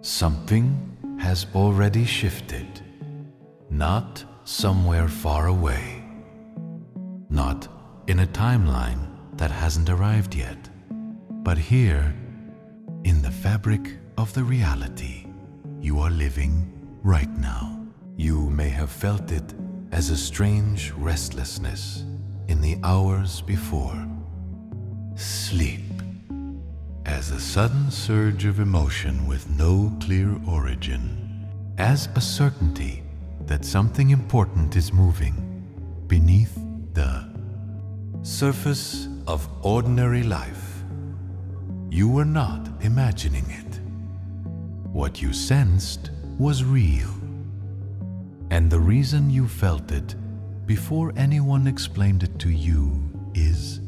Something has already shifted, not somewhere far away, not in a timeline that hasn't arrived yet, but here, in the fabric of the reality you are living right now. You may have felt it as a strange restlessness in the hours before sleep, as a sudden surge of emotion with no clear origin, as a certainty that something important is moving beneath the surface of ordinary life. You were not imagining it. What you sensed was real. And the reason you felt it before anyone explained it to you is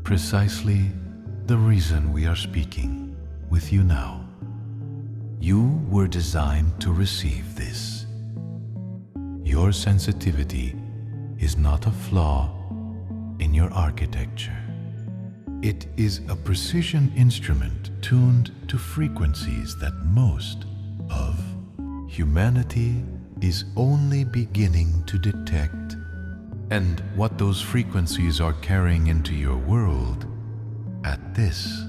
precisely the reason we are speaking with you now. You were designed to receive this. Your sensitivity is not a flaw in your architecture. It is a precision instrument tuned to frequencies that most of humanity is only beginning to detect. And what those frequencies are carrying into your world at this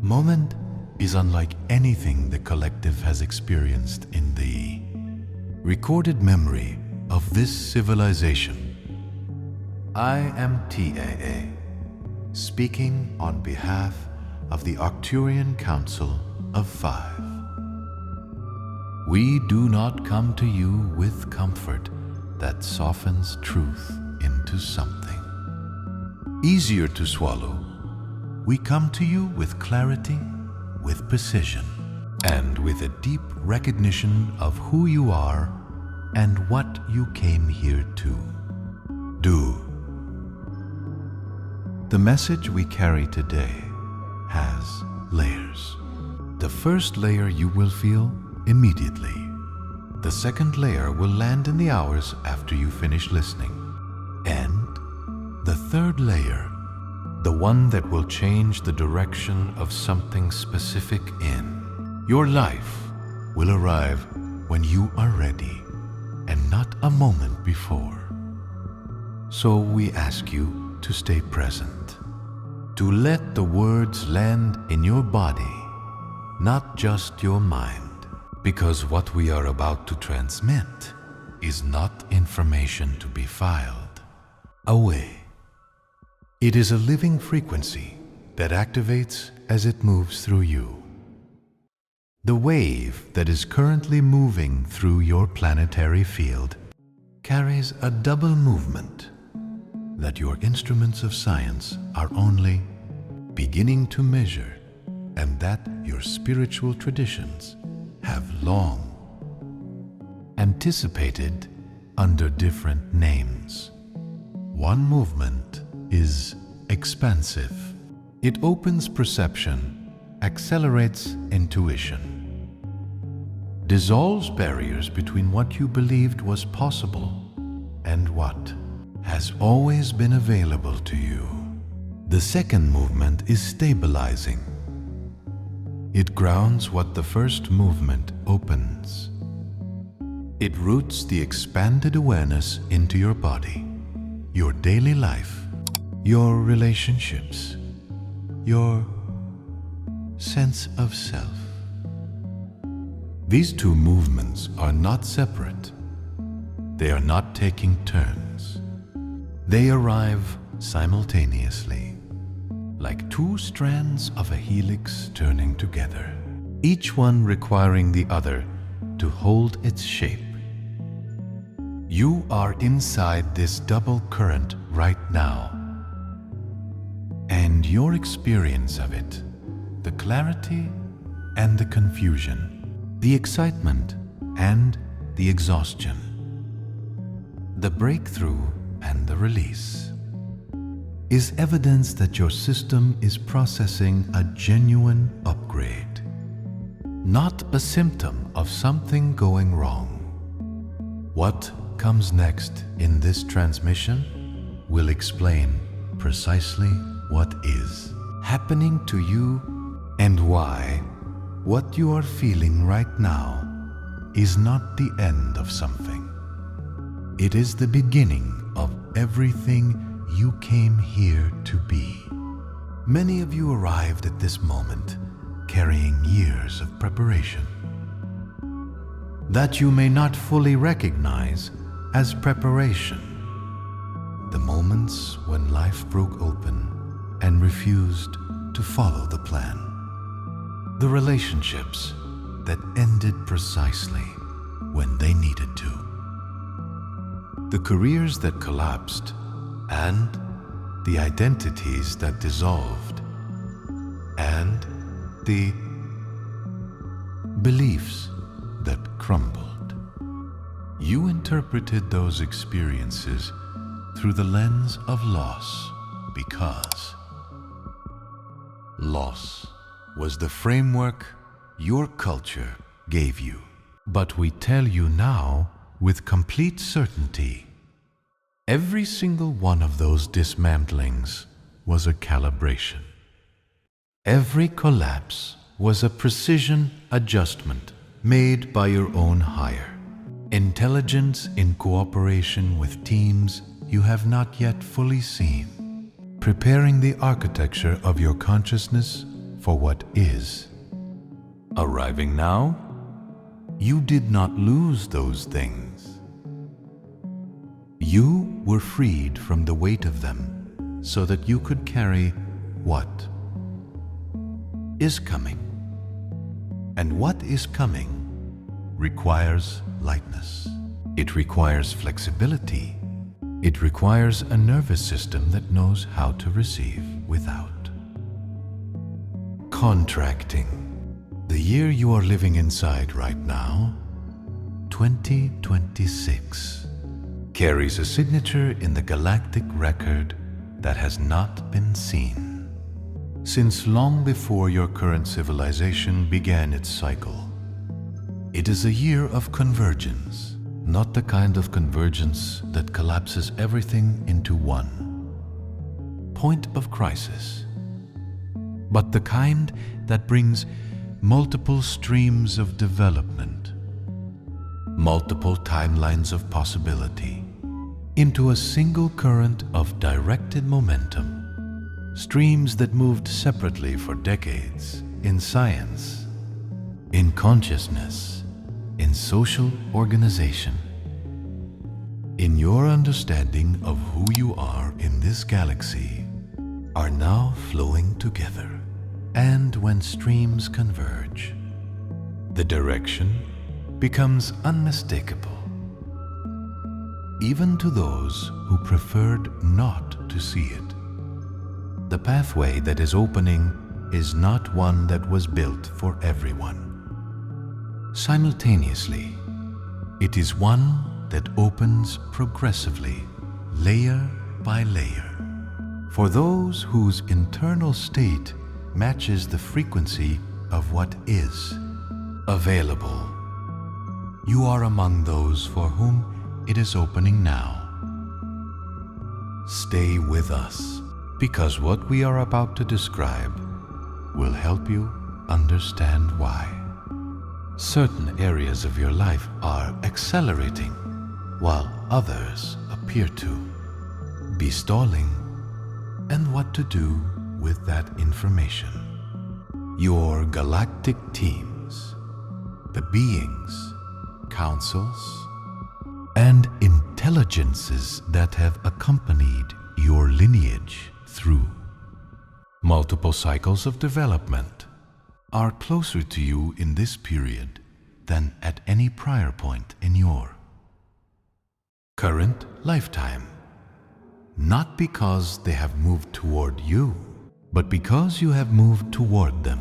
moment is unlike anything the collective has experienced in the recorded memory of this civilization. I am TAA, speaking on behalf of the Arcturian Council of Five. We do not come to you with comfort that softens truth into something easier to swallow. We come to you with clarity, with precision, and with a deep recognition of who you are and what you came here to do. The message we carry today has layers. The first layer you will feel immediately. The second layer will land in the hours after you finish listening. And the third layer, the one that will change the direction of something specific in your life, will arrive when you are ready and not a moment before. So we ask you to stay present, to let the words land in your body, not just your mind, because what we are about to transmit is not information to be filed away. It is a living frequency that activates as it moves through you. The wave that is currently moving through your planetary field carries a double movement that your instruments of science are only beginning to measure, and that your spiritual traditions have long anticipated under different names. One movement is expansive. It opens perception, accelerates intuition, dissolves barriers between what you believed was possible and what has always been available to you. The second movement is stabilizing. It grounds what the first movement opens. It roots the expanded awareness into your body, your daily life, your relationships, your sense of self. These two movements are not separate. They are not taking turns. They arrive simultaneously, like two strands of a helix turning together, each one requiring the other to hold its shape. You are inside this double current right now, and your experience of it, the clarity and the confusion, the excitement and the exhaustion, the breakthrough and the release, is evidence that your system is processing a genuine upgrade, not a symptom of something going wrong. What comes next in this transmission will explain precisely what is happening to you and why What you are feeling right now is not the end of something. It is the beginning of everything you came here to be. Many of you arrived at this moment carrying years of preparation that you may not fully recognize as preparation. The moments when life broke open and refused to follow the plan. The relationships that ended precisely when they needed to. The careers that collapsed and the identities that dissolved and the beliefs that crumbled. You interpreted those experiences through the lens of loss because loss was the framework your culture gave you. But we tell you now with complete certainty, every single one of those dismantlings was a calibration. Every collapse was a precision adjustment made by your own higher intelligence in cooperation with teams you have not yet fully seen, preparing the architecture of your consciousness for what is. Arriving now, you did not lose those things. You were freed from the weight of them so that you could carry what is coming. And what is coming requires lightness. It requires flexibility. It requires a nervous system that knows how to receive without. Contracting. The year you are living inside right now, 2026, carries a signature in the galactic record that has not been seen since long before your current civilization began its cycle. It is a year of convergence, not the kind of convergence that collapses everything into one point of crisis, but the kind that brings multiple streams of development, multiple timelines of possibility, into a single current of directed momentum, streams that moved separately for decades in science, in consciousness, in social organization. In your understanding of who you are in this galaxy are now flowing together. And when streams converge, the direction becomes unmistakable, even to those who preferred not to see it. The pathway that is opening is not one that was built for everyone. Simultaneously, it is one that opens progressively, layer by layer, for those whose internal state matches the frequency of what is available. You are among those for whom it is opening now. Stay with us, because what we are about to describe will help you understand why. Certain areas of your life are accelerating, while others appear to be stalling, and what to do with that information. Your galactic teams, the beings, councils, and intelligences that have accompanied your lineage through multiple cycles of development are closer to you in this period than at any prior point in your current lifetime. Not because they have moved toward you, but because you have moved toward them.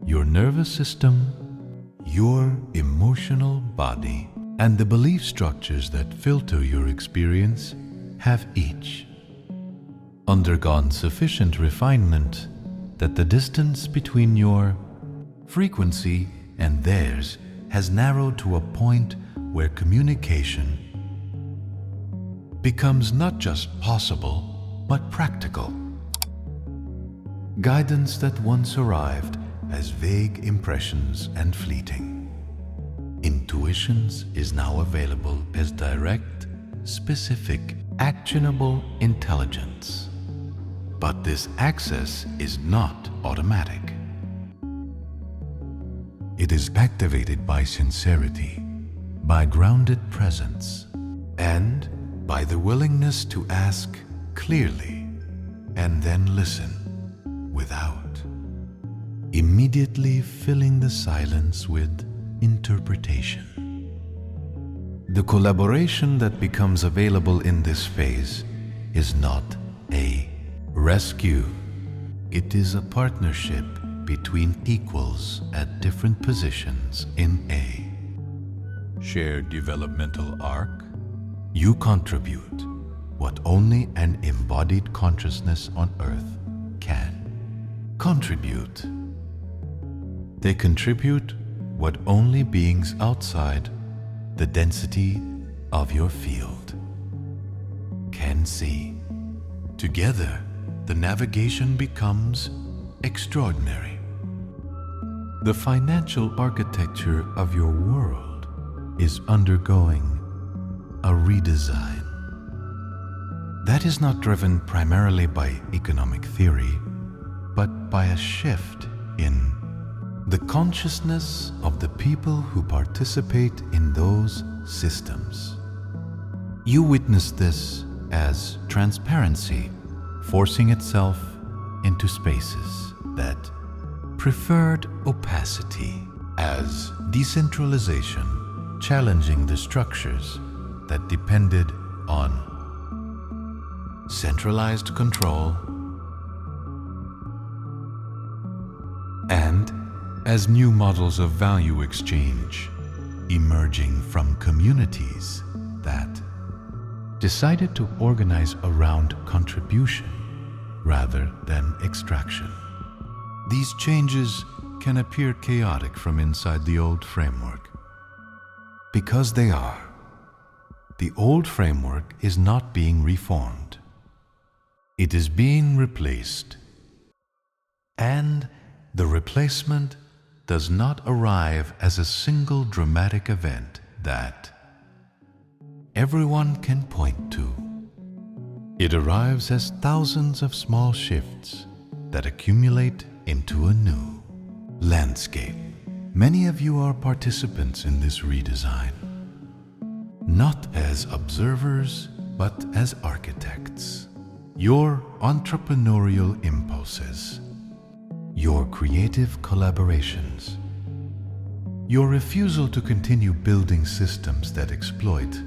Your nervous system, your emotional body, and the belief structures that filter your experience have each undergone sufficient refinement that the distance between your frequency and theirs has narrowed to a point where communication becomes not just possible, but practical. Guidance that once arrived as vague impressions and fleeting. Intuitions is now available as direct, specific, actionable intelligence. But this access is not automatic. It is activated by sincerity, by grounded presence, and by the willingness to ask clearly and then listen without immediately filling the silence with interpretation. The collaboration that becomes available in this phase is not a rescue. It is a partnership between equals at different positions in a shared developmental arc. You contribute what only an embodied consciousness on Earth can contribute. They contribute what only beings outside the density of your field can see. Together, the navigation becomes extraordinary. The financial architecture of your world is undergoing a redesign. That is not driven primarily by economic theory, but by a shift in the consciousness of the people who participate in those systems. You witness this as transparency forcing itself into spaces that preferred opacity, as decentralization challenging the structures that depended on centralized control, and as new models of value exchange emerging from communities that decided to organize around contribution rather than extraction. These changes can appear chaotic from inside the old framework. Because they are. The old framework is not being reformed. It is being replaced. And the replacement does not arrive as a single dramatic event that everyone can point to. It arrives as thousands of small shifts that accumulate into a new landscape. Many of you are participants in this redesign, not as observers, but as architects. Your entrepreneurial impulses, your creative collaborations, your refusal to continue building systems that exploit.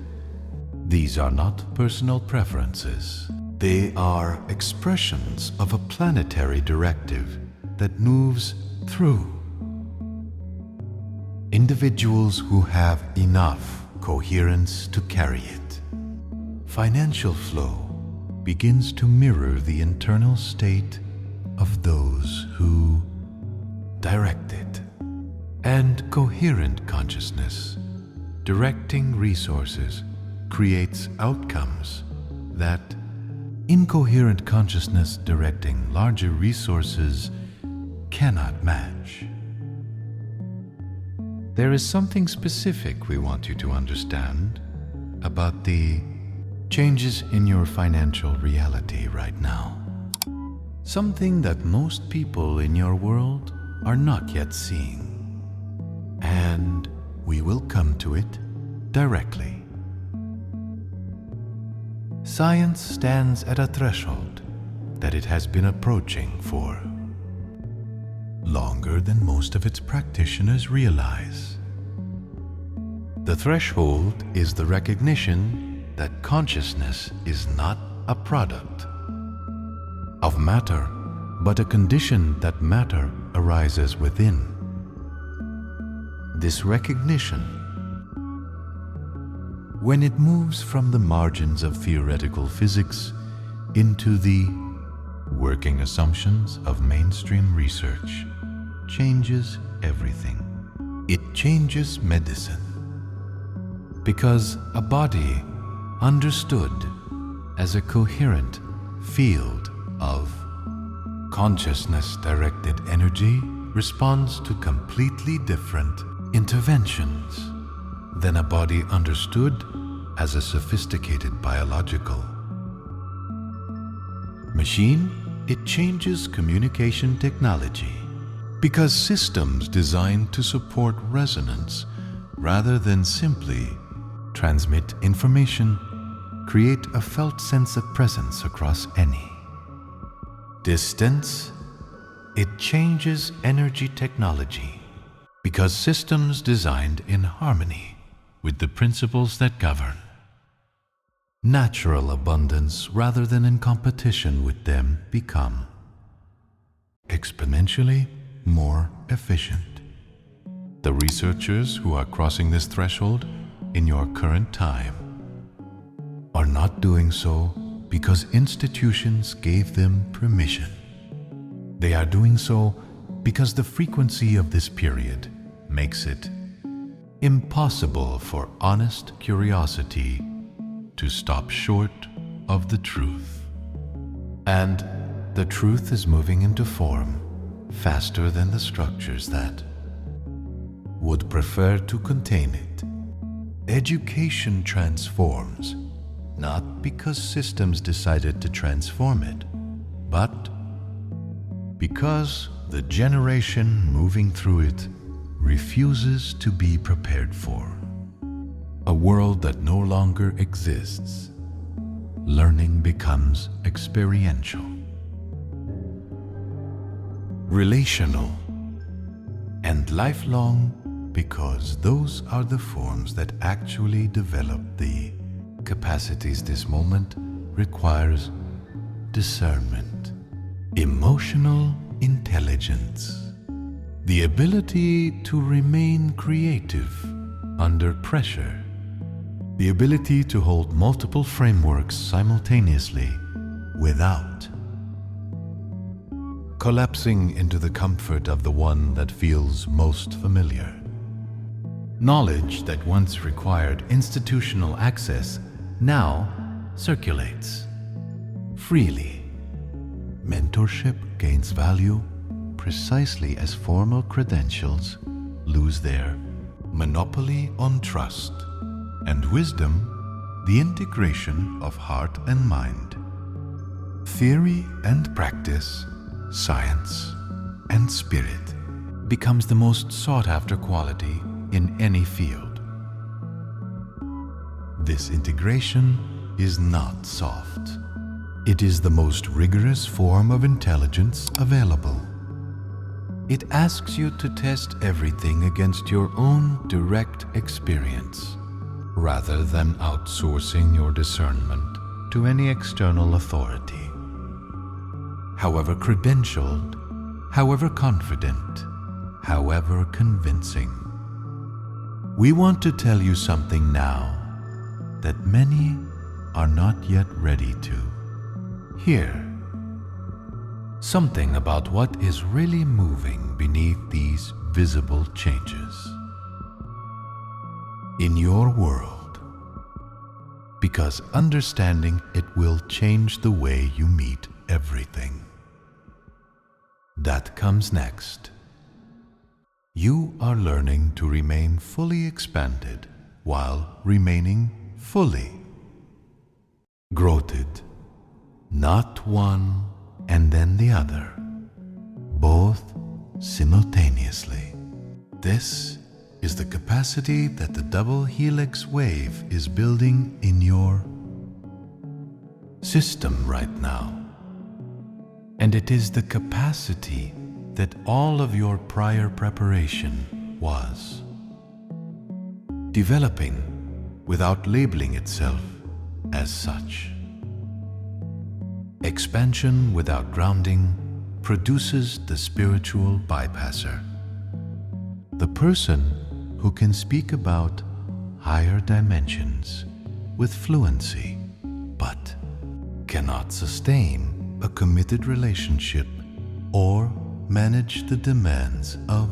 These are not personal preferences. They are expressions of a planetary directive that moves through individuals who have enough coherence to carry it. Financial flow begins to mirror the internal state of those who direct it. And coherent consciousness, directing resources, creates outcomes that incoherent consciousness directing larger resources cannot match. There is something specific we want you to understand about the changes in your financial reality right now. Something that most people in your world are not yet seeing. And we will come to it directly. Science stands at a threshold that it has been approaching for longer than most of its practitioners realize. The threshold is the recognition that consciousness is not a product of matter, but a condition that matter arises within. This recognition, when it moves from the margins of theoretical physics into the working assumptions of mainstream research, changes everything. It changes medicine. Because a body understood as a coherent field of consciousness-directed energy responds to completely different interventions than a body understood as a sophisticated biological machine. It changes communication technology because systems designed to support resonance rather than simply transmit information create a felt sense of presence across any distance. It changes energy technology because systems designed in harmony with the principles that govern natural abundance rather than in competition with them become exponentially more efficient. The researchers who are crossing this threshold in your current time are not doing so because institutions gave them permission. They are doing so because the frequency of this period makes it impossible for honest curiosity to stop short of the truth. And the truth is moving into form faster than the structures that would prefer to contain it. Education transforms, not because systems decided to transform it, but because the generation moving through it refuses to be prepared for a world that no longer exists. Learning becomes experiential, relational, and lifelong because those are the forms that actually develop the capacities this moment requires: discernment, emotional intelligence, the ability to remain creative under pressure, the ability to hold multiple frameworks simultaneously without collapsing into the comfort of the one that feels most familiar. Knowledge that once required institutional access now circulates freely. Mentorship gains value precisely as formal credentials lose their monopoly on trust, and wisdom, the integration of heart and mind, theory and practice, science and spirit, becomes the most sought-after quality in any field. This integration is not soft. It is the most rigorous form of intelligence available. It asks you to test everything against your own direct experience, rather than outsourcing your discernment to any external authority. However credentialed, however confident, however convincing. We want to tell you something now that many are not yet ready to hear. Something about what is really moving beneath these visible changes in your world, because understanding it will change the way you meet everything. That comes next. You are learning to remain fully expanded while remaining fully growth, not one and then the other, both simultaneously. This is the capacity that the double helix wave is building in your system right now. And it is the capacity that all of your prior preparation was developing without labeling itself as such. Expansion without grounding produces the spiritual bypasser, the person who can speak about higher dimensions with fluency, but cannot sustain a committed relationship or manage the demands of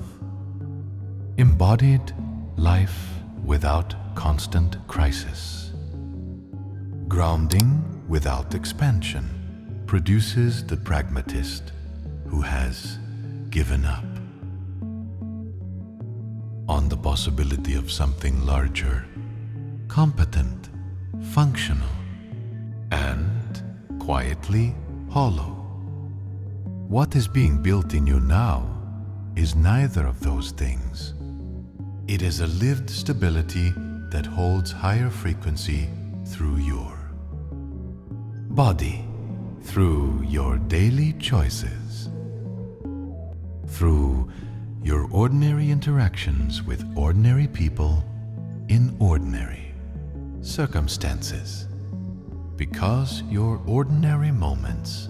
embodied life without constant crisis. Grounding without expansion produces the pragmatist who has given up. possibility of something larger, competent, functional, and quietly hollow. What is being built in you now is neither of those things. It is a lived stability that holds higher frequency through your body, through your daily choices, through your ordinary interactions with ordinary people in ordinary circumstances, because your ordinary moments,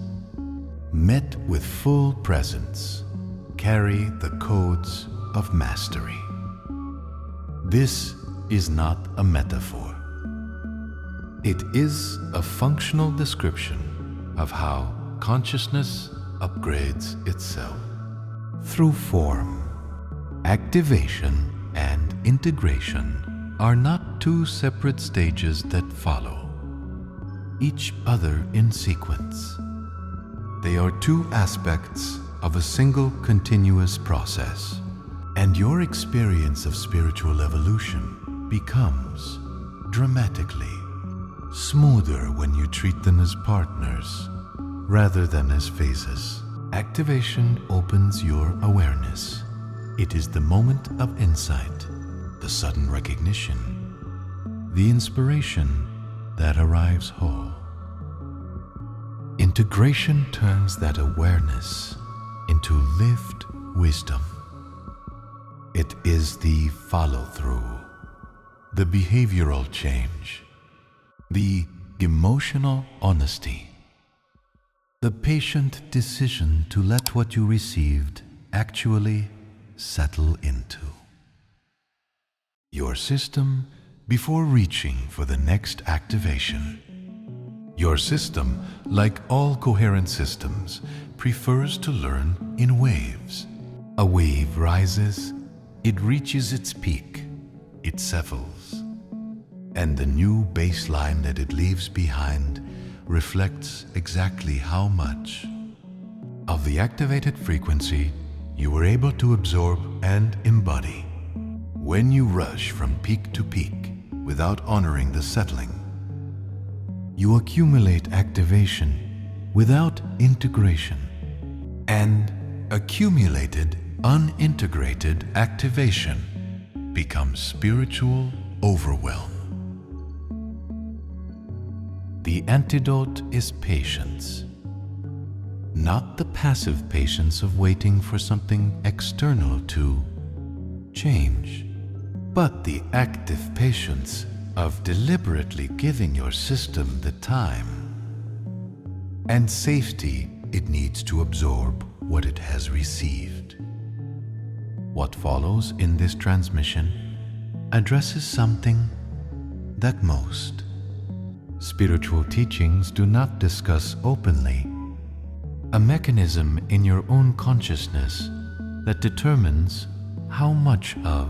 met with full presence, carry the codes of mastery. This is not a metaphor. It is a functional description of how consciousness upgrades itself through form. Activation and integration are not two separate stages that follow each other in sequence. They are two aspects of a single continuous process, and your experience of spiritual evolution becomes dramatically smoother when you treat them as partners rather than as phases. Activation opens your awareness. It is the moment of insight, the sudden recognition, the inspiration that arrives whole. Integration turns that awareness into lived wisdom. It is the follow-through, the behavioral change, the emotional honesty, the patient decision to let what you received actually settle into your system before reaching for the next activation. Your system, like all coherent systems, prefers to learn in waves. A wave rises, it reaches its peak, it settles, and the new baseline that it leaves behind reflects exactly how much of the activated frequency you were able to absorb and embody. When you rush from peak to peak without honoring the settling, you accumulate activation without integration, and accumulated, unintegrated activation becomes spiritual overwhelm. The antidote is patience. Not the passive patience of waiting for something external to change, but the active patience of deliberately giving your system the time and safety it needs to absorb what it has received. What follows in this transmission addresses something that most spiritual teachings do not discuss openly, a mechanism in your own consciousness that determines how much of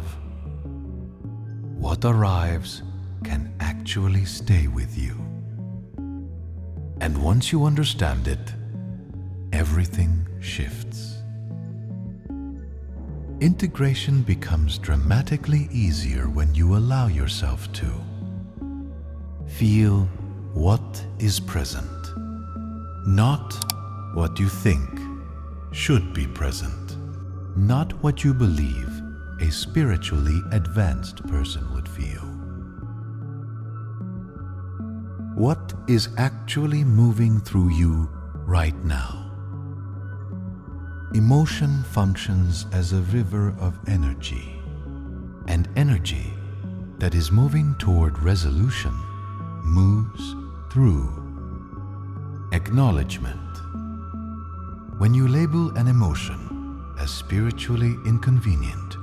what arrives can actually stay with you. And once you understand it, everything shifts. Integration becomes dramatically easier when you allow yourself to feel what is present, not what you think should be present, not what you believe a spiritually advanced person would feel. What is actually moving through you right now? Emotion functions as a river of energy, and energy that is moving toward resolution moves through acknowledgement. When you label an emotion as spiritually inconvenient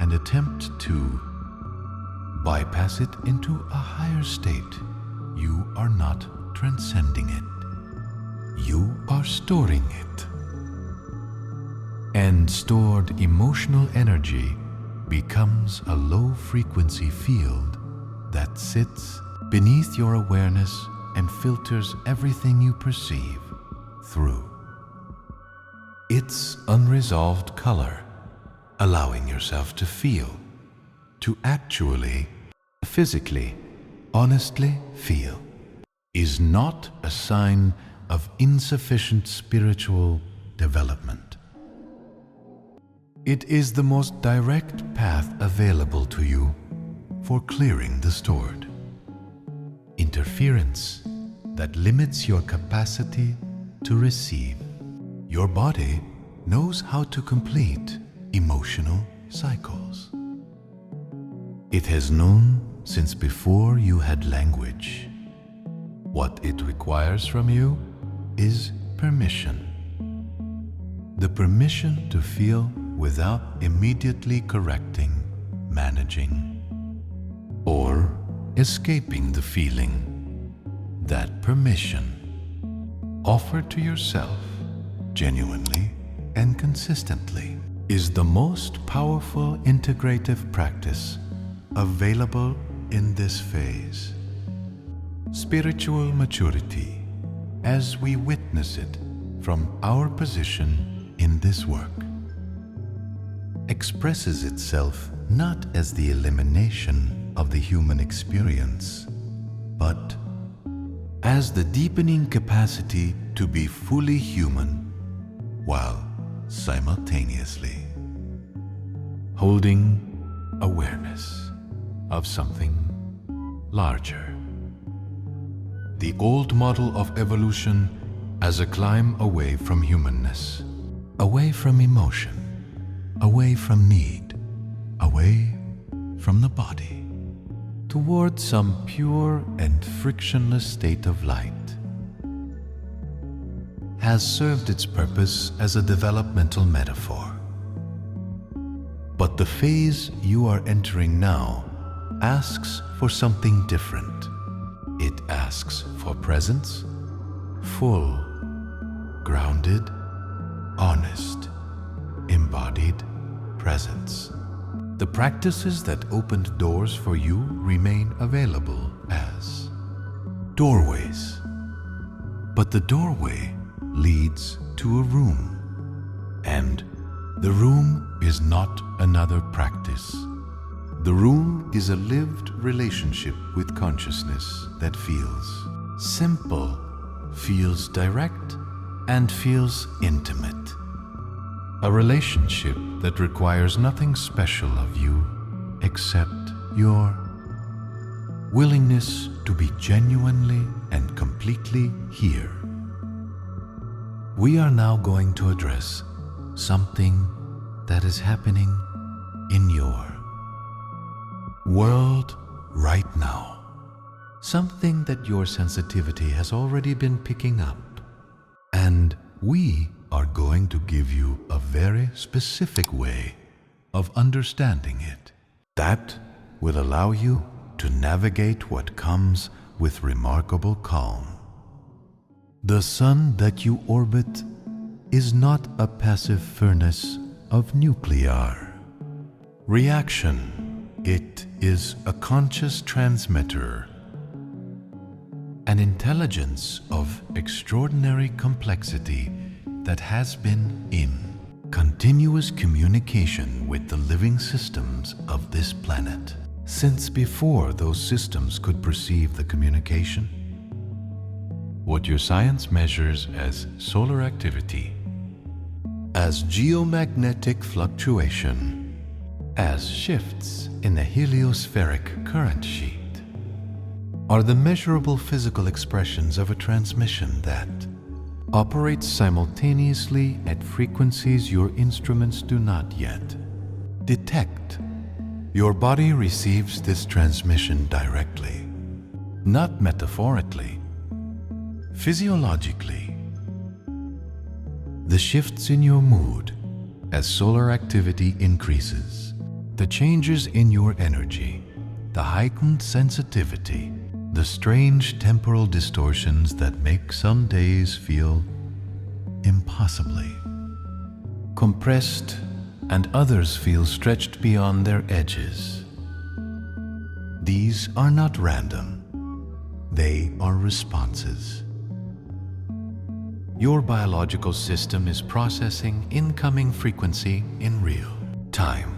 and attempt to bypass it into a higher state, you are not transcending it. You are storing it. And stored emotional energy becomes a low-frequency field that sits beneath your awareness and filters everything you perceive through its unresolved color, allowing yourself to feel to actually, physically, honestly feel is not a sign of insufficient spiritual development. It is the most direct path available to you for clearing the stored interference that limits your capacity to receive. Your body knows how to complete emotional cycles. It has known since before you had language. What it requires from you is permission. The permission to feel without immediately correcting, managing, or escaping the feeling. That permission, offered to yourself genuinely and consistently, is the most powerful integrative practice available in this phase. Spiritual maturity, as we witness it from our position in this work, expresses itself not as the elimination of the human experience, but as the deepening capacity to be fully human while simultaneously holding awareness of something larger. The old model of evolution as a climb away from humanness, away from emotion, away from need, away from the body, toward some pure and frictionless state of light, has served its purpose as a developmental metaphor. But the phase you are entering now asks for something different. It asks for presence, full, grounded, honest, embodied presence. The practices that opened doors for you remain available as doorways. But the doorway leads to a room, and the room is not another practice. The room is a lived relationship with consciousness that feels simple, feels direct, and feels intimate. A relationship that requires nothing special of you except your willingness to be genuinely and completely here. We are now going to address something that is happening in your world right now. Something that your sensitivity has already been picking up. And we are going to give you a very specific way of understanding it. That will allow you to navigate what comes with remarkable calm. The sun that you orbit is not a passive furnace of nuclear reaction. It is a conscious transmitter, an intelligence of extraordinary complexity that has been in continuous communication with the living systems of this planet since before those systems could perceive the communication. What your science measures as solar activity, as geomagnetic fluctuation, as shifts in a heliospheric current sheet, are the measurable physical expressions of a transmission that operates simultaneously at frequencies your instruments do not yet detect. Your body receives this transmission directly, not metaphorically, physiologically. The shifts in your mood as solar activity increases, the changes in your energy, the heightened sensitivity, the strange temporal distortions that make some days feel impossibly compressed and others feel stretched beyond their edges. These are not random. They are responses. Your biological system is processing incoming frequency in real time,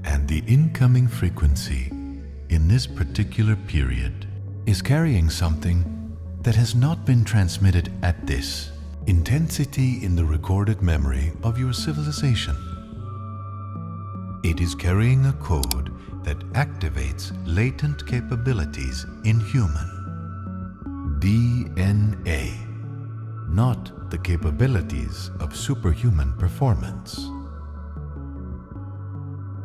and the incoming frequency in this particular period is carrying something that has not been transmitted at this intensity in the recorded memory of your civilization. It is carrying a code that activates latent capabilities in human DNA, not the capabilities of superhuman performance.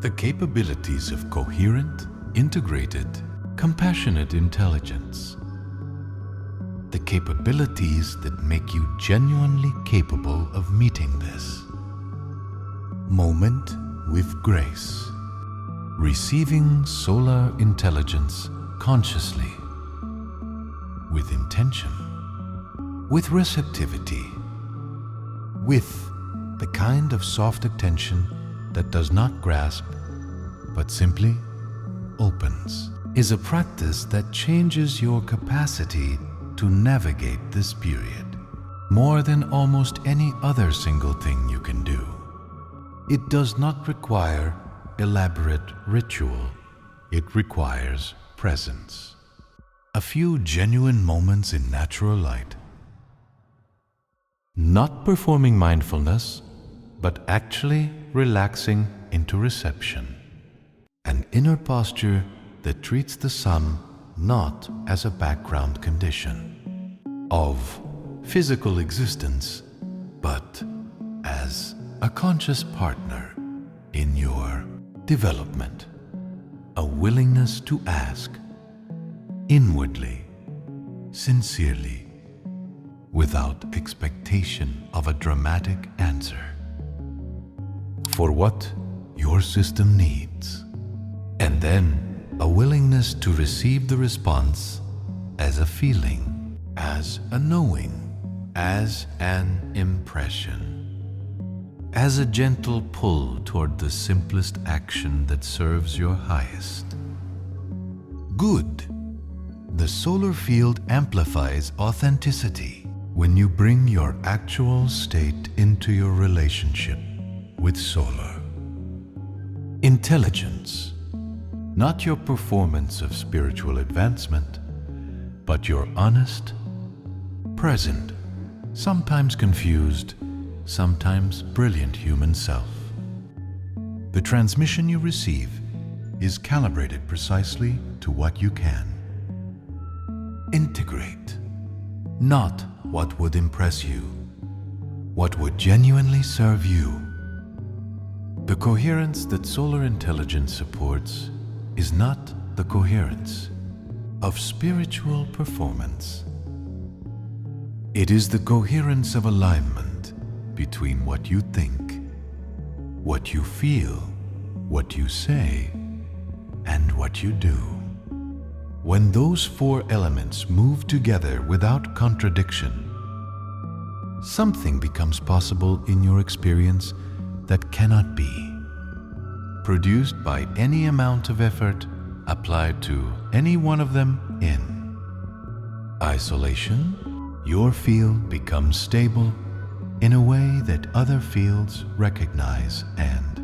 The capabilities of coherent, integrated, compassionate intelligence. The capabilities that make you genuinely capable of meeting this moment with grace, receiving solar intelligence consciously, with intention, with receptivity, with the kind of soft attention that does not grasp but simply opens, is a practice that changes your capacity to navigate this period more than almost any other single thing you can do. It does not require elaborate ritual. It requires presence. A few genuine moments in natural light. Not performing mindfulness, but actually relaxing into reception. An inner posture that treats the sun not as a background condition of physical existence, but as a conscious partner in your development. A willingness to ask inwardly, sincerely, without expectation of a dramatic answer, for what your system needs. And then a willingness to receive the response as a feeling, as a knowing, as an impression, as a gentle pull toward the simplest action that serves your highest. Good. The solar field amplifies authenticity when you bring your actual state into your relationship with solar. Intelligence. Not your performance of spiritual advancement, but your honest, present, sometimes confused, sometimes brilliant human self. The transmission you receive is calibrated precisely to what you can. Integrate. Not what would impress you, what would genuinely serve you. The coherence that solar intelligence supports is not the coherence of spiritual performance. It is the coherence of alignment between what you think, what you feel, what you say, and what you do. When those four elements move together without contradiction, something becomes possible in your experience that cannot be. Produced by any amount of effort applied to any one of them in isolation, your field becomes stable in a way that other fields recognize and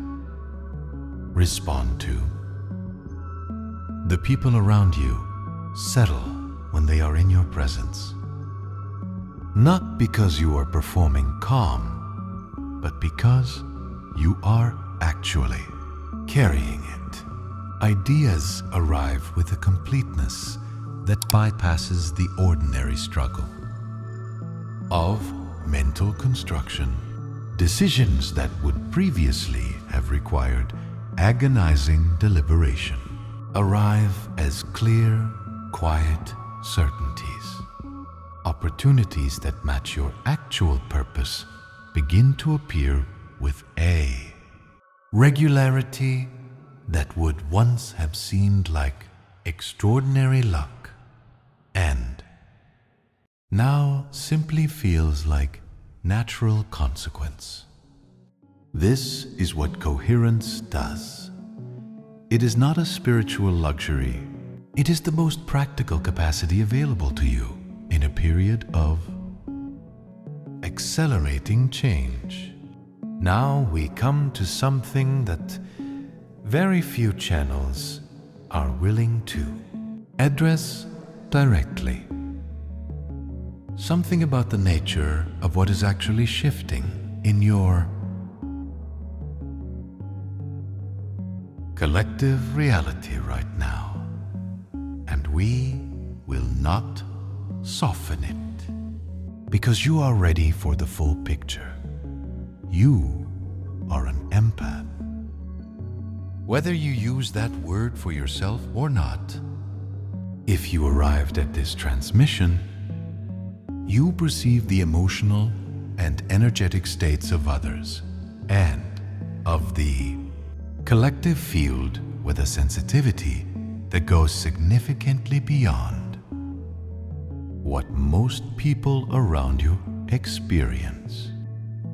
respond to. The people around you settle when they are in your presence, not because you are performing calm, but because you are actually carrying it. Ideas arrive with a completeness that bypasses the ordinary struggle of mental construction. Decisions that would previously have required agonizing deliberation arrive as clear, quiet certainties. Opportunities that match your actual purpose begin to appear with a regularity that would once have seemed like extraordinary luck and now simply feels like natural consequence. This is what coherence does. It is not a spiritual luxury. It is the most practical capacity available to you in a period of accelerating change. Now we come to something that Very few channels are willing to address directly something about the nature of what is actually shifting in your collective reality right now. And we will not soften it because you are ready for the full picture. You are an empath. Whether you use that word for yourself or not, if you arrived at this transmission, you perceive the emotional and energetic states of others and of the collective field with a sensitivity that goes significantly beyond what most people around you experience.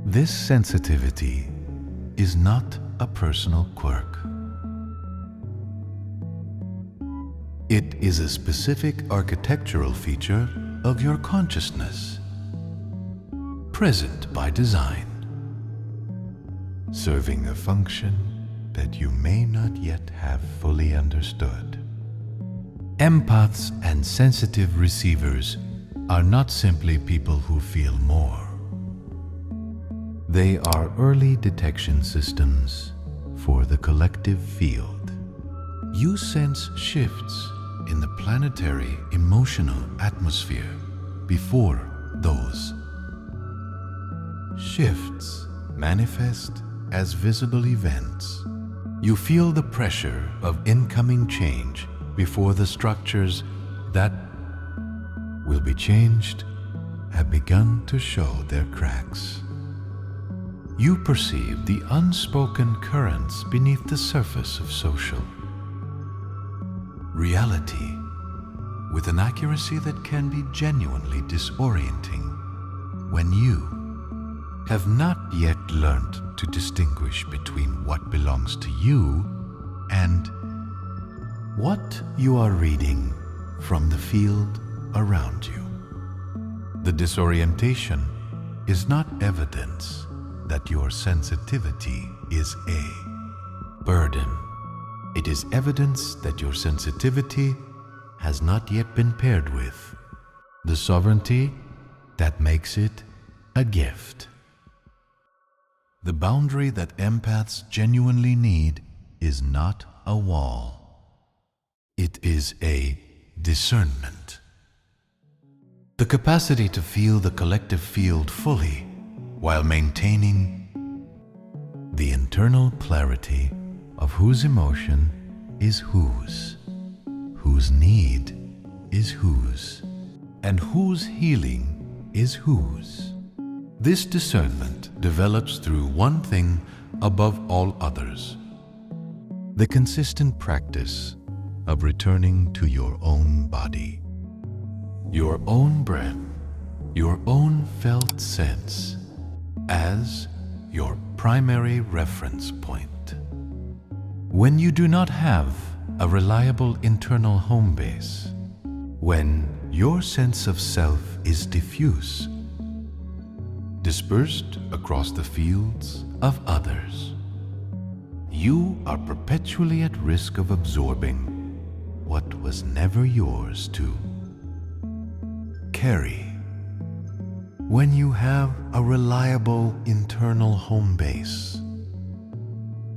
This sensitivity is not a personal quirk. It is a specific architectural feature of your consciousness, present by design, serving a function that you may not yet have fully understood. Empaths and sensitive receivers are not simply people who feel more. They are early detection systems for the collective field. You sense shifts in the planetary emotional atmosphere before those shifts manifest as visible events. You feel the pressure of incoming change before the structures that will be changed have begun to show their cracks. You perceive the unspoken currents beneath the surface of social reality with an accuracy that can be genuinely disorienting when you have not yet learned to distinguish between what belongs to you and what you are reading from the field around you. The disorientation is not evidence that your sensitivity is a burden. It is evidence that your sensitivity has not yet been paired with the sovereignty that makes it a gift. The boundary that empaths genuinely need is not a wall. It is a discernment. The capacity to feel the collective field fully while maintaining the internal clarity of whose emotion is whose need is whose, and whose healing is whose. This discernment develops through one thing above all others: the consistent practice of returning to your own body, your own breath, your own felt sense as your primary reference point. When you do not have a reliable internal home base, when your sense of self is diffuse, dispersed across the fields of others, you are perpetually at risk of absorbing what was never yours to carry. When you have a reliable internal home base,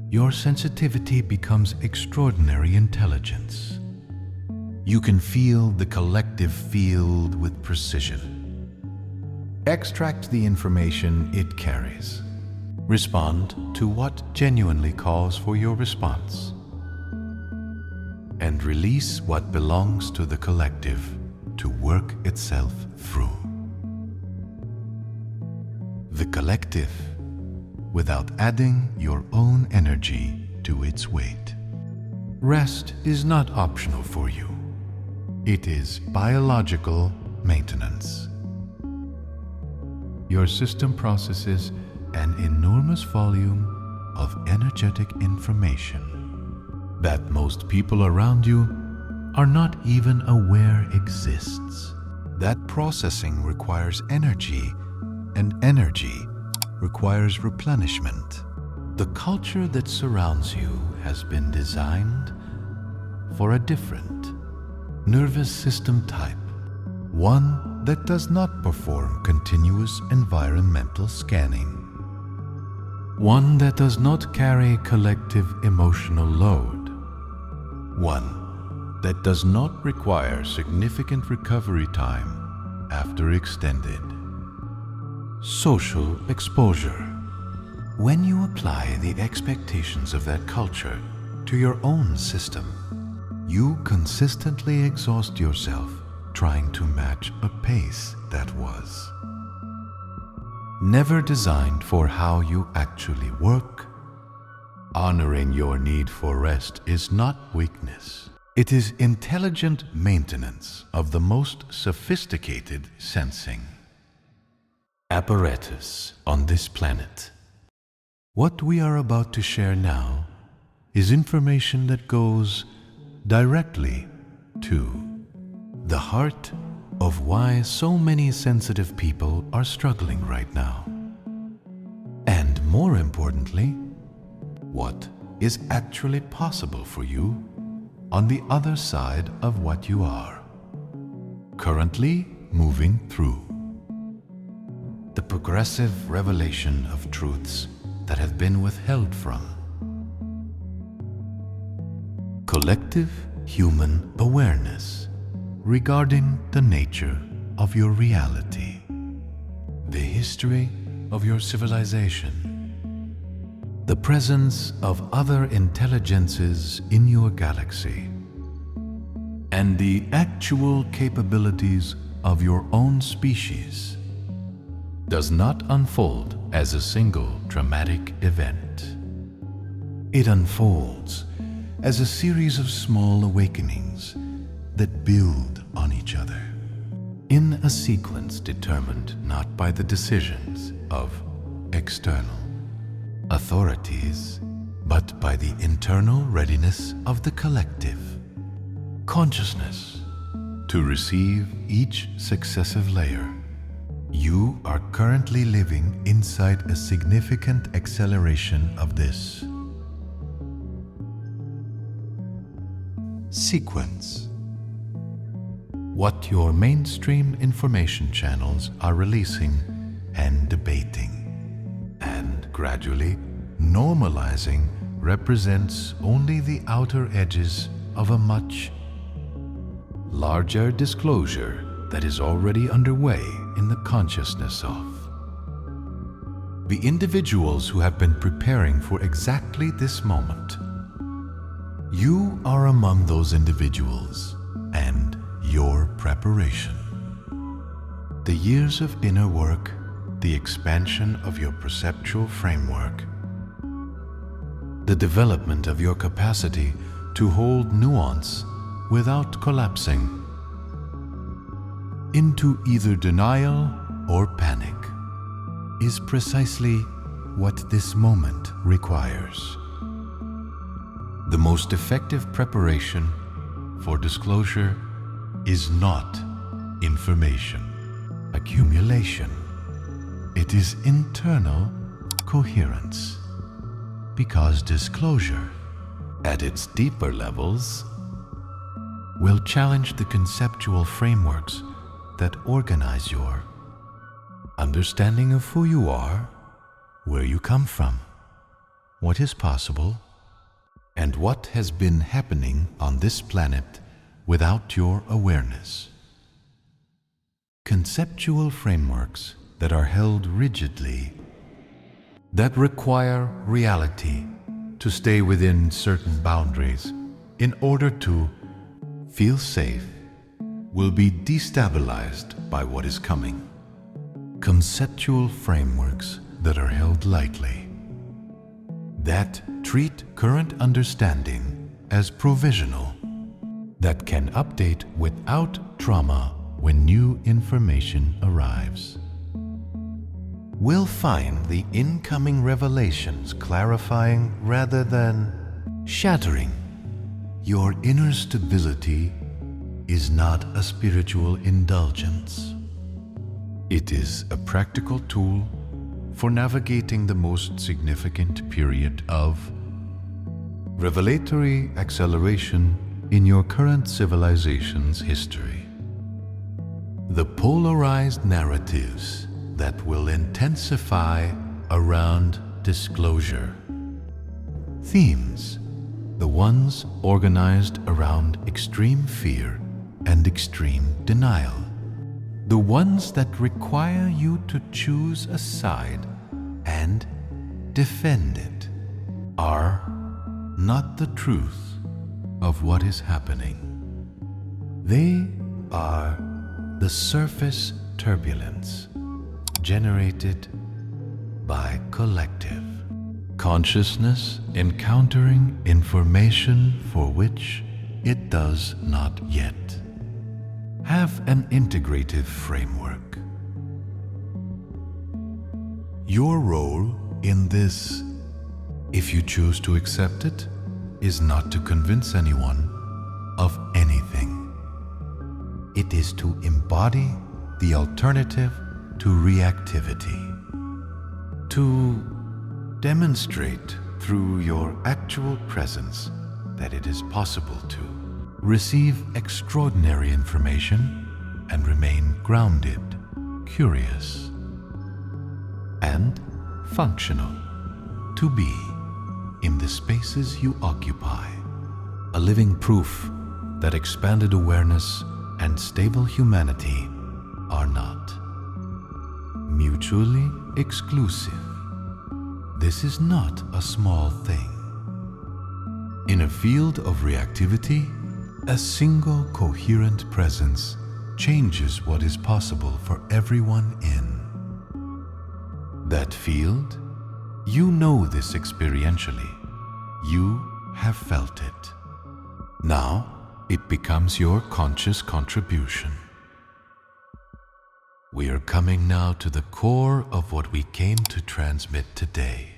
your sensitivity becomes extraordinary intelligence. You can feel the collective field with precision. Extract the information it carries. Respond to what genuinely calls for your response. And release what belongs to the collective to work itself through. The collective, without adding your own energy to its weight. Rest is not optional for you. It is biological maintenance. Your system processes an enormous volume of energetic information that most people around you are not even aware exists. That processing requires energy, and energy requires replenishment. The culture that surrounds you has been designed for a different nervous system type, one that does not perform continuous environmental scanning, one that does not carry collective emotional load, one that does not require significant recovery time after extended social exposure. When you apply the expectations of that culture to your own system, you consistently exhaust yourself trying to match a pace that was never designed for how you actually work. Honoring your need for rest is not weakness. It is intelligent maintenance of the most sophisticated sensing apparatus on this planet. What we are about to share now is information that goes directly to the heart of why so many sensitive people are struggling right now. And more importantly, what is actually possible for you on the other side of what you are currently moving through. The progressive revelation of truths that have been withheld from collective human awareness regarding the nature of your reality, the history of your civilization, the presence of other intelligences in your galaxy, and the actual capabilities of your own species does not unfold as a single dramatic event. It unfolds as a series of small awakenings that build on each other in a sequence determined not by the decisions of external authorities, but by the internal readiness of the collective consciousness to receive each successive layer. You are currently living inside a significant acceleration of this sequence. What your mainstream information channels are releasing and debating and gradually normalizing represents only the outer edges of a much larger disclosure that is already underway in the consciousness of the individuals who have been preparing for exactly this moment. You are among those individuals, and your preparation, the years of inner work, the expansion of your perceptual framework, the development of your capacity to hold nuance without collapsing into either denial or panic, is precisely what this moment requires. The most effective preparation for disclosure is not information accumulation. It is internal coherence, because disclosure at its deeper levels will challenge the conceptual frameworks that organize your understanding of who you are, where you come from, what is possible, and what has been happening on this planet without your awareness. Conceptual frameworks that are held rigidly, that require reality to stay within certain boundaries in order to feel safe, will be destabilized by what is coming. Conceptual frameworks that are held lightly, that treat current understanding as provisional, that can update without trauma when new information arrives, will find the incoming revelations clarifying rather than shattering. Your inner stability is not a spiritual indulgence. It is a practical tool for navigating the most significant period of revelatory acceleration in your current civilization's history. The polarized narratives that will intensify around disclosure. Themes, the ones organized around extreme fear and extreme denial. The ones that require you to choose a side and defend it are not the truth of what is happening. They are the surface turbulence generated by collective consciousness encountering information for which it does not yet have an integrative framework. Your role in this, if you choose to accept it, is not to convince anyone of anything. It is to embody the alternative to reactivity, to demonstrate through your actual presence that it is possible to receive extraordinary information and remain grounded, curious, and functional, to be in the spaces you occupy, a living proof that expanded awareness and stable humanity are not mutually exclusive. This is not a small thing. In a field of reactivity, a single coherent presence changes what is possible for everyone in that field. You know this experientially. You have felt it. Now it becomes your conscious contribution. We are coming now to the core of what we came to transmit today.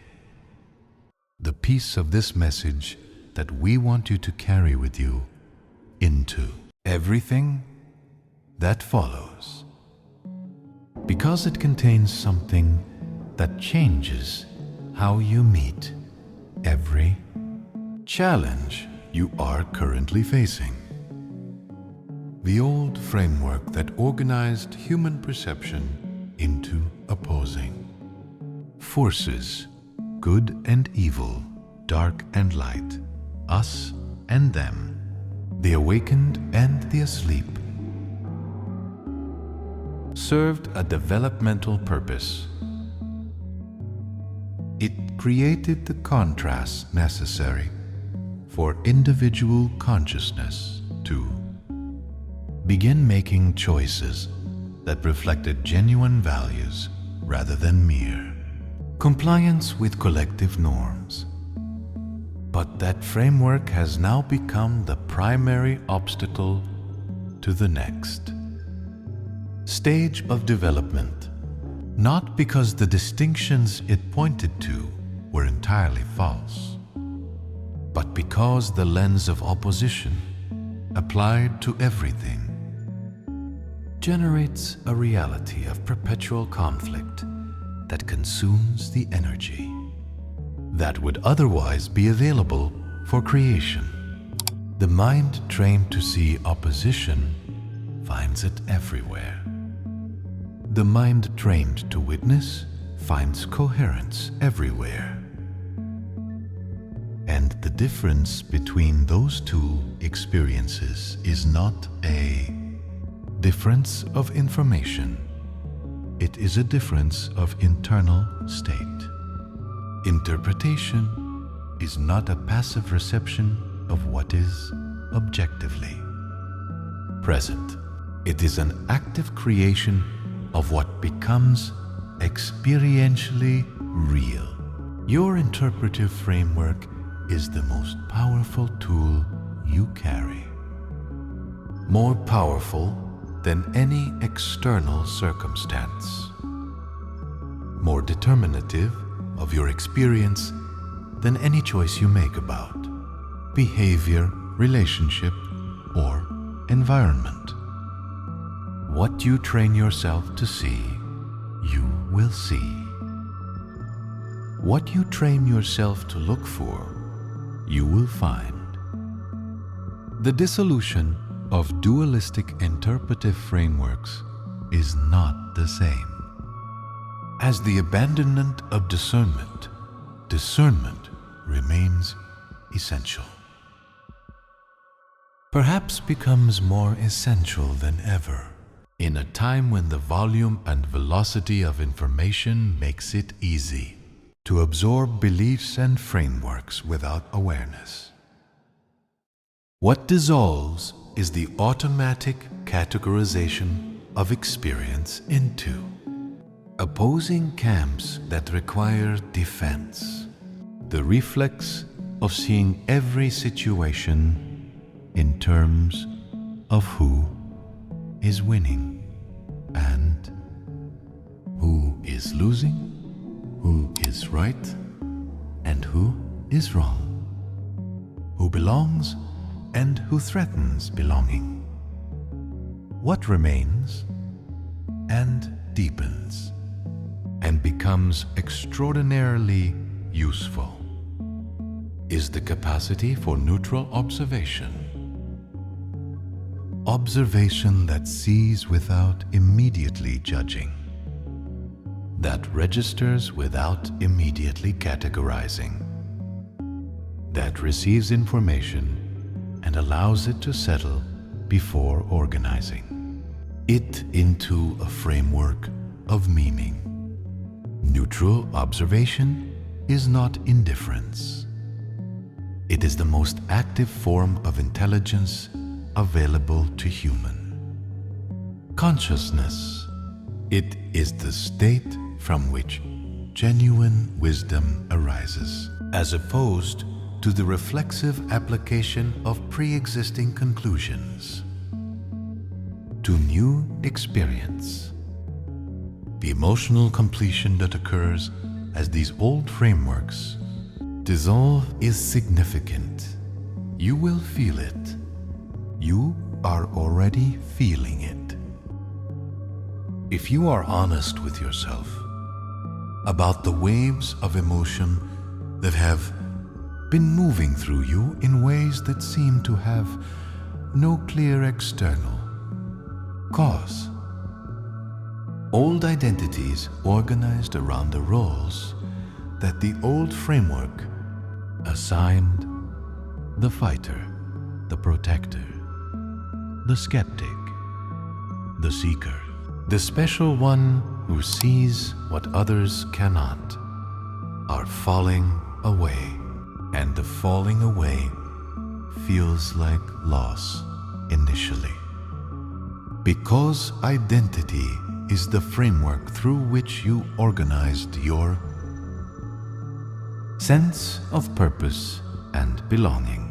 The piece of this message that we want you to carry with you into everything that follows. Because it contains something that changes how you meet every challenge you are currently facing. The old framework that organized human perception into opposing forces, good and evil, dark and light, us and them, the awakened and the asleep, served a developmental purpose. It created the contrasts necessary for individual consciousness to begin making choices that reflected genuine values rather than mere compliance with collective norms. But that framework has now become the primary obstacle to the next stage of development, not because the distinctions it pointed to were entirely false, but because the lens of opposition applied to everything generates a reality of perpetual conflict that consumes the energy that would otherwise be available for creation. The mind trained to see opposition finds it everywhere. The mind trained to witness finds coherence everywhere. And the difference between those two experiences is not a difference of information. It is a difference of internal state. Interpretation is not a passive reception of what is objectively present. It is an active creation of what becomes experientially real. Your interpretive framework is the most powerful tool you carry. More powerful than any external circumstance. More determinative of your experience than any choice you make about behavior, relationship, or environment. What you train yourself to see, you will see. What you train yourself to look for, you will find. The dissolution of dualistic interpretive frameworks is not the same. As the abandonment of discernment, discernment remains essential. Perhaps becomes more essential than ever in a time when the volume and velocity of information makes it easy to absorb beliefs and frameworks without awareness. What dissolves is the automatic categorization of experience into opposing camps that require defense, the reflex of seeing every situation in terms of who is winning and who is losing, who is right and who is wrong, who belongs and who threatens belonging, what remains and deepens and becomes extraordinarily useful is the capacity for neutral observation. Observation that sees without immediately judging, that registers without immediately categorizing, that receives information and allows it to settle before organizing it into a framework of meaning. Neutral observation is not indifference. It is the most active form of intelligence available to human. Consciousness, it is the state from which genuine wisdom arises, as opposed to the reflexive application of pre-existing conclusions to new experience. The emotional completion that occurs as these old frameworks dissolve is significant. You will feel it. You are already feeling it. If you are honest with yourself about the waves of emotion that have been moving through you in ways that seem to have no clear external cause, old identities organized around the roles that the old framework assigned: the fighter, the protector, the skeptic, the seeker, the special one who sees what others cannot, are falling away, and the falling away feels like loss initially. Because identity is the framework through which you organized your sense of purpose and belonging.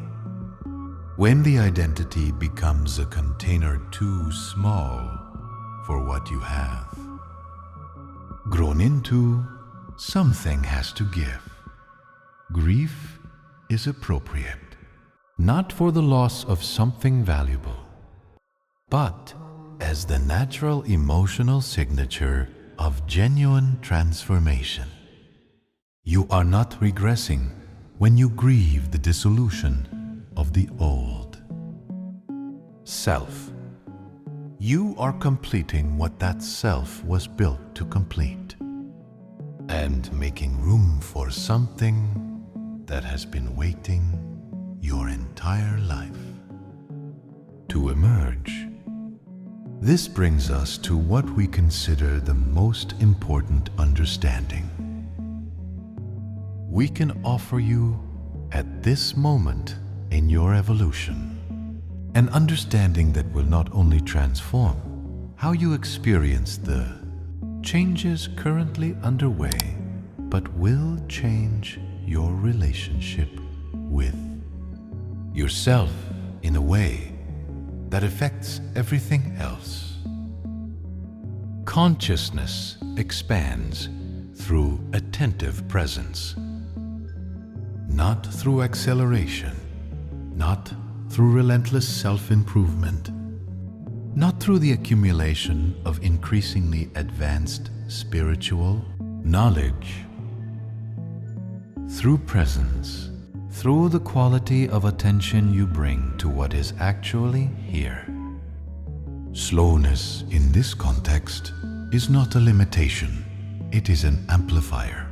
When the identity becomes a container too small for what you have grown into, something has to give. Grief is appropriate, not for the loss of something valuable, but as the natural emotional signature of genuine transformation. You are not regressing when you grieve the dissolution of the old self. You are completing what that self was built to complete, and making room for something that has been waiting your entire life to emerge. This brings us to what we consider the most important understanding we can offer you at this moment in your evolution. An understanding that will not only transform how you experience the changes currently underway, but will change your relationship with yourself in a way that affects everything else. Consciousness expands through attentive presence, not through acceleration, not through relentless self-improvement, not through the accumulation of increasingly advanced spiritual knowledge, through presence, through the quality of attention you bring to what is actually here. Slowness in this context is not a limitation, it is an amplifier.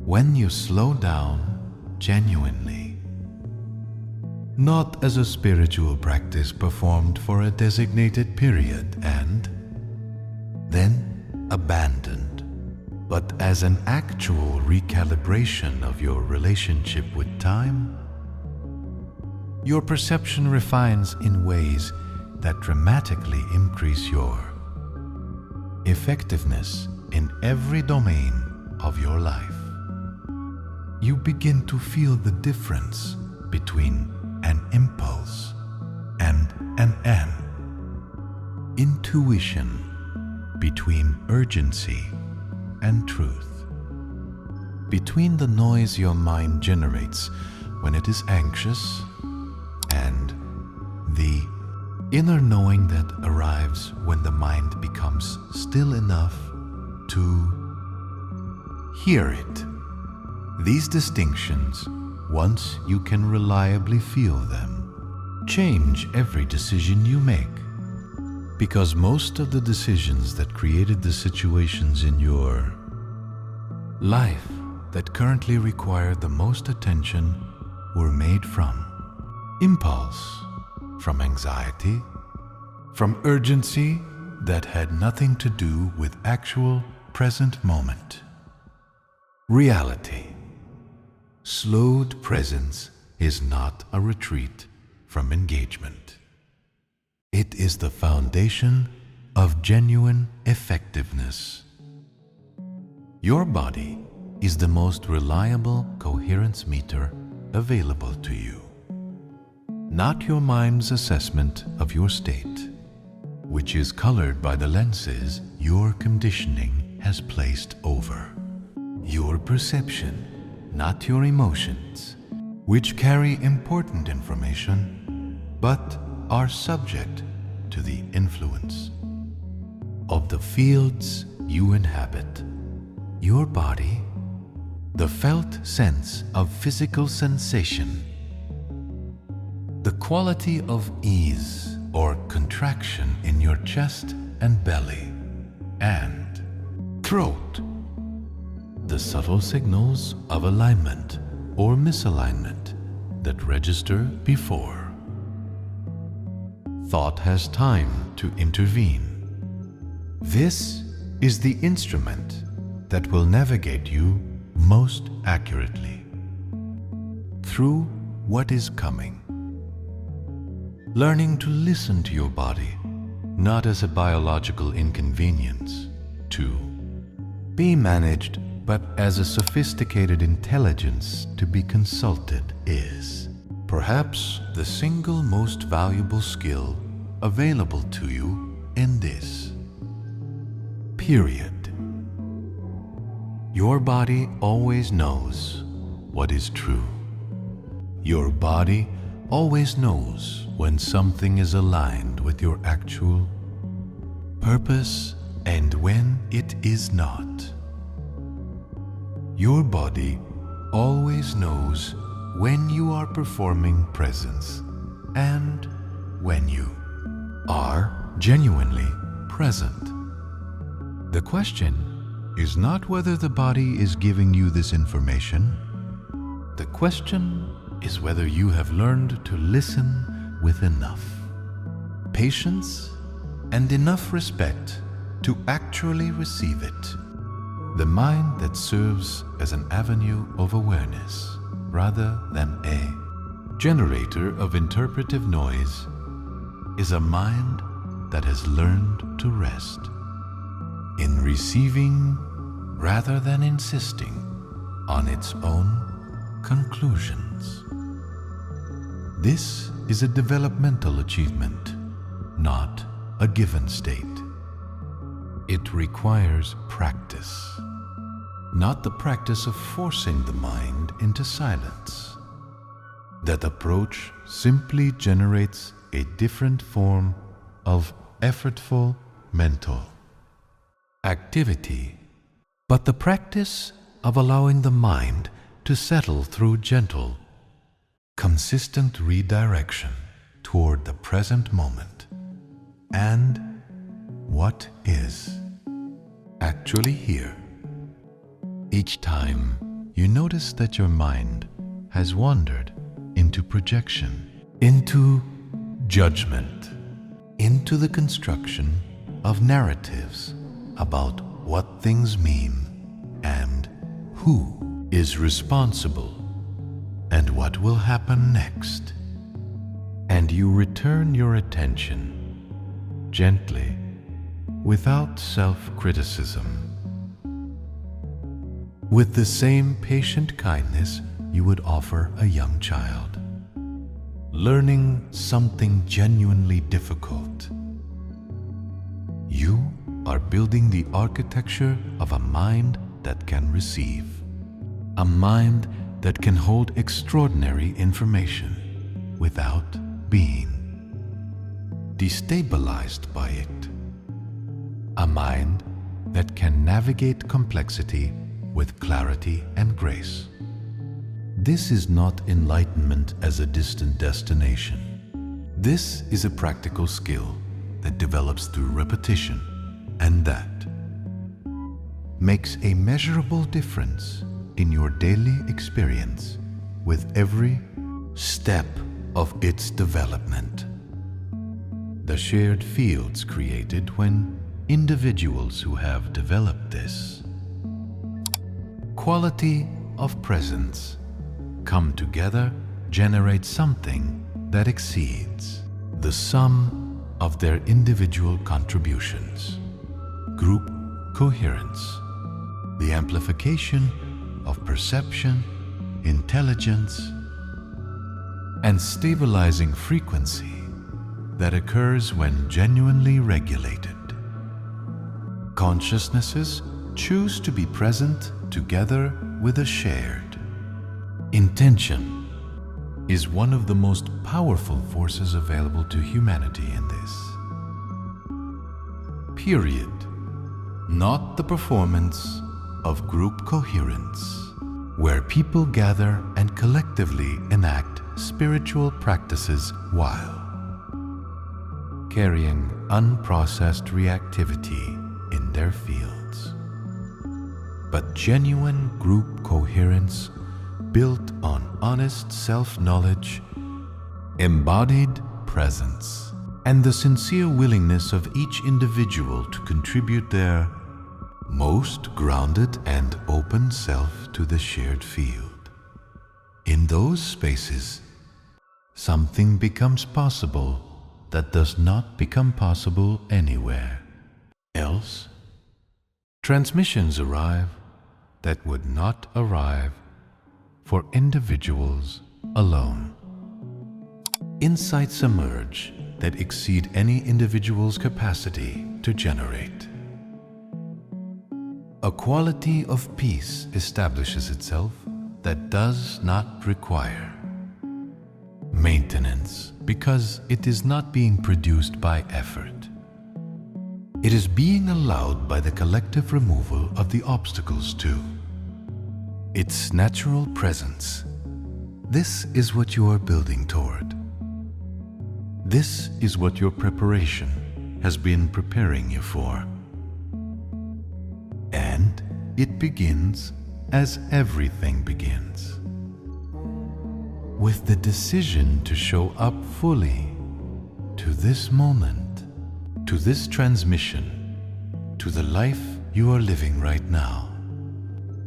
When you slow down genuinely, not as a spiritual practice performed for a designated period and then abandoned, but as an actual recalibration of your relationship with time, your perception refines in ways that dramatically increase your effectiveness in every domain of your life. You begin to feel the difference between an impulse and an intuition, between urgency and truth, between the noise your mind generates when it is anxious and the inner knowing that arrives when the mind becomes still enough to hear it. These distinctions, once you can reliably feel them, change every decision you make. Because most of the decisions that created the situations in your life that currently require the most attention were made from impulse, from anxiety, from urgency that had nothing to do with actual present moment. Reality. Slowed presence is not a retreat from engagement. It is the foundation of genuine effectiveness. Your body is the most reliable coherence meter available to you, not your mind's assessment of your state, which is colored by the lenses your conditioning has placed over. Your perception, not your emotions, which carry important information, but are subject to the influence of the fields you inhabit. Your body, the felt sense of physical sensation, the quality of ease or contraction in your chest and belly and throat, the subtle signals of alignment or misalignment that register before thought has time to intervene. This is the instrument that will navigate you most accurately through what is coming. Learning to listen to your body, not as a biological inconvenience, to be managed but as a sophisticated intelligence to be consulted, is perhaps the single most valuable skill available to you in this period. Your body always knows what is true. Your body always knows when something is aligned with your actual purpose and when it is not. Your body always knows when you are performing presence and when you are genuinely present. The question is not whether the body is giving you this information. The question is whether you have learned to listen with enough patience and enough respect to actually receive it. The mind that serves as an avenue of awareness rather than a generator of interpretive noise is a mind that has learned to rest in receiving rather than insisting on its own conclusions. This is a developmental achievement, not a given state. It requires practice, not the practice of forcing the mind into silence. That approach simply generates a different form of effortful mental activity, but the practice of allowing the mind to settle through gentle, consistent redirection toward the present moment and what is actually here. Each time you notice that your mind has wandered into projection, into judgment, into the construction of narratives about what things mean and who is responsible and what will happen next, and you return your attention gently, without self-criticism, with the same patient kindness you would offer a young child, learning something genuinely difficult. You are building the architecture of a mind that can receive, a mind that can hold extraordinary information without being destabilized by it, a mind that can navigate complexity with clarity and grace. This is not enlightenment as a distant destination. This is a practical skill that develops through repetition and that makes a measurable difference in your daily experience with every step of its development. The shared fields created when individuals who have developed this quality of presence come together generate something that exceeds the sum of their individual contributions. Group coherence, the amplification of perception, intelligence, and stabilizing frequency that occurs when genuinely regulated. Consciousnesses choose to be present together with a shared intention is one of the most powerful forces available to humanity in this. Period. Not the performance of group coherence, where people gather and collectively enact spiritual practices while carrying unprocessed reactivity in their fields, but genuine group coherence built on honest self-knowledge, embodied presence, and the sincere willingness of each individual to contribute their most grounded and open self to the shared field. In those spaces, something becomes possible that does not become possible anywhere else. Transmissions arrive that would not arrive for individuals alone. Insights emerge that exceed any individual's capacity to generate. A quality of peace establishes itself that does not require maintenance because it is not being produced by effort. It is being allowed by the collective removal of the obstacles to its natural presence. This is what you are building toward. This is what your preparation has been preparing you for. And it begins as everything begins, with the decision to show up fully to this moment, to this transmission, to the life you are living right now,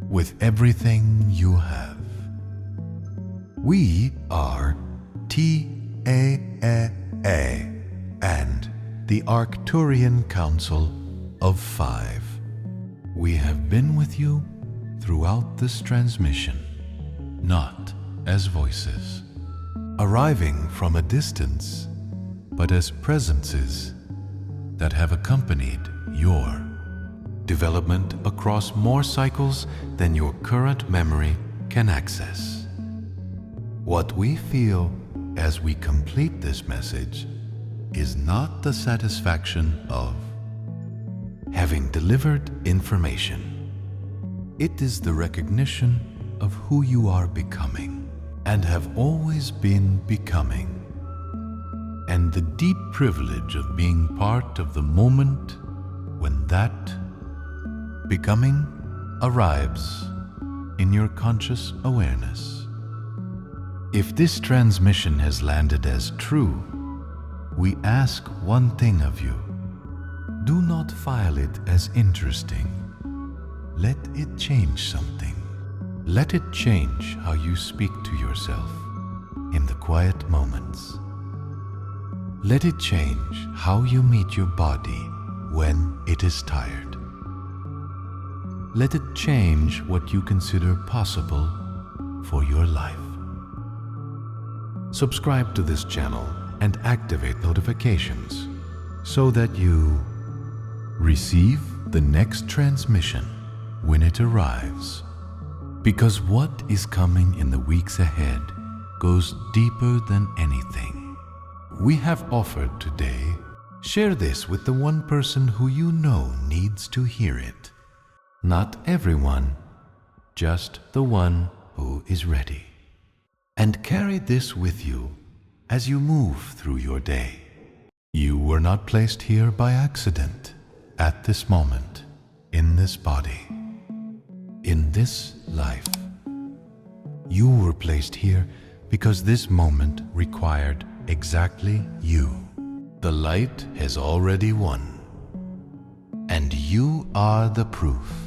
with everything you have. We are TAAA and the Arcturian Council of Five. We have been with you throughout this transmission, not as voices, arriving from a distance, but as presences that have accompanied your development across more cycles than your current memory can access. What we feel as we complete this message is not the satisfaction of having delivered information. It is the recognition of who you are becoming and have always been becoming, and the deep privilege of being part of the moment when that becoming arrives in your conscious awareness. If this transmission has landed as true, we ask one thing of you. Do not file it as interesting. Let it change something. Let it change how you speak to yourself in the quiet moments. Let it change how you meet your body when it is tired. Let it change what you consider possible for your life. Subscribe to this channel and activate notifications so that you receive the next transmission when it arrives. Because what is coming in the weeks ahead goes deeper than anything we have offered today. Share this with the one person who you know needs to hear it. Not everyone, just the one who is ready. And carry this with you as you move through your day. You were not placed here by accident, at this moment, in this body, in this life. You were placed here because this moment required exactly you. The light has already won, and you are the proof.